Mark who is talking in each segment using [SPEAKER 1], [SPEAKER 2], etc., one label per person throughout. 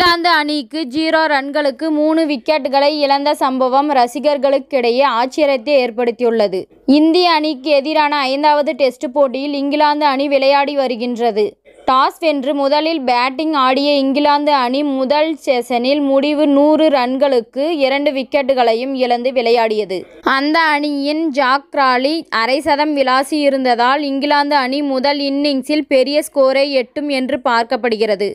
[SPEAKER 1] இங்கிலாந்து அணிக்கு 0 ரன்களுக்கு 3 விக்கெட்டுகளை இழந்த சம்பவம் ரசிகர்களுக்கிடையே ஆச்சரியத்தை ஏற்படுத்தியுள்ளது. இந்திய அணிக்கு எதிரான 5வது டெஸ்ட் போட்டியில் இங்கிலாந்து அணி விளையாடி வருகின்றது. டாஸ் வென்று முதலில் பேட்டிங் ஆடிய இங்கிலாந்து அணி முதல் செஷனில் முடிவு 100 ரன்களுக்கு 2 விக்கெட்டுகளையும் இழந்து விளையாடியது. அந்த அணியின் ஜாக் கிராலி அரை சதம் விளாசி இருந்ததால் இங்கிலாந்து அணி முதல் இன்னிங்ஸில் பெரிய ஸ்கோரை எட்டும் என்று பார்க்கப்படுகிறது.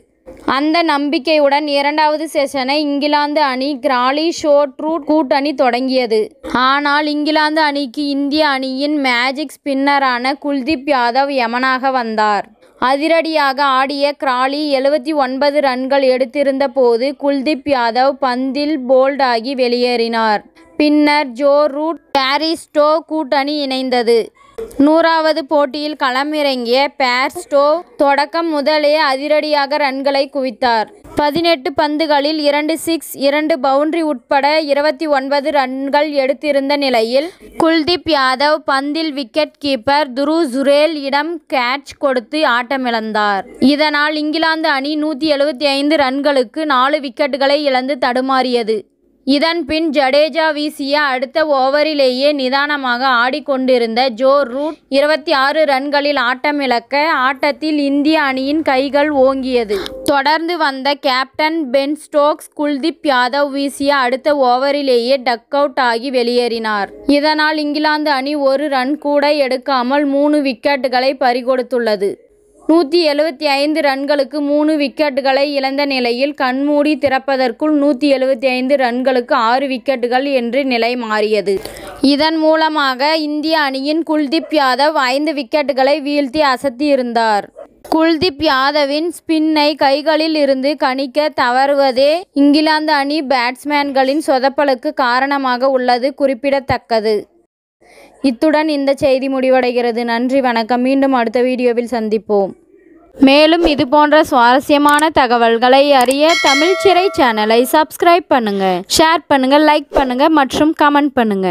[SPEAKER 1] அந்த நம்பிக்கையுடன் 2வது செஷனை இங்கிலாந்து அணி கிராலி ஷார்ட் ரூட் கூட்டணி தொடங்கியது. ஆனால் இங்கிலாந்து அணிக்கு இந்திய அணியின் மேஜிக் ஸ்பின்னரான குல்தீப் யாதவ் யமனாக வந்தார். அதிரடியாக ஆடிய கிராலி 79 ரன்கள் எடுத்திருந்த போது குல்தீப் யாதவ் பந்தில் போல்ட் ஆகி வெளியேறினார். பின்னர் ஜோ ரூட் பேரிஸ்டோ கூட்டணி இணைந்தது. 100வது போட்டியில் களமிறங்கிய பேர்ஸ்டோ தொடக்கம் முதலே அதிரடியாக ரன்களை குவித்தார். 18 பந்துகளில் 2 சிக்ஸ் 2 பவுண்டரி உட்பட 29 ரன்கள் எடுத்திருந்த நிலையில் குல்தீப் யாதவ் பந்தில் விக்கெட் கீப்பர் துருவ் ஜுரேல் இடம் கேட்ச் கொடுத்து ஆட்டமிழந்தார். இதனால் இங்கிலாந்து அணி 175 ரன்களுக்கு 4 விக்கெட்டுகளை இழந்து தடுமாறியது. இதன் பின் ஜடேஜா வீசிய அடுத்த ஓவரிலேயே நிதானமாக ஆடிக்கொண்டிருந்த ஜோ ரூட் 26 ரன்களில் ஆட்டமிழக்க ஆட்டத்தில் இந்திய அணியின் கைகள் ஓங்கியது. தொடர்ந்து வந்த captain Ben Stokes Kuldeep Yadav வீசிய அடுத்த ஓவரிலேயே டக் அவுட் ஆகி வெளியேறினார். இதனால் இங்கிலாந்து அணி 1 ரன் கூட எடுக்காமல் 3 விக்கெட்டுகளை பறிகொடுத்துள்ளது. 175 ரன்களுக்கு 3 விக்கெட்டுகளை இழந்த நிலையில் கண்மூடி திறப்பதற்குள் 175 ரன்களுக்கு 6 விக்கெட்டுகள் என்று நிலை மாறியது. இதன் மூலமாக இந்திய அணியின் குல்தீப் யாதவ் 5 விக்கெட்டுகளை வீழ்த்தி அசத்தியிருந்தார். குல்தீப் யாதவின் ஸ்பின்னை கைகளில் இருந்து கணிக்க தவறுவதே இங்கிலாந்து அணி பேட்ஸ்மேன்களின் சொதப்பலுக்கு காரணமாக உள்ளது குறிப்பிடத்தக்கது. இத்துடன் இந்த செய்தி முடிவடைகிறது. நன்றி, வணக்கம். மீண்டும் அடுத்த வீடியோவில் சந்திப்போம். மேலும் இதுபோன்ற சுவாரஸ்யமான தகவல்களை அறிய தமிழ் சிறை சேனலை சப்ஸ்கிரைப் பண்ணுங்க, ஷேர் பண்ணுங்க, லைக் பண்ணுங்க மற்றும் கமெண்ட் பண்ணுங்க.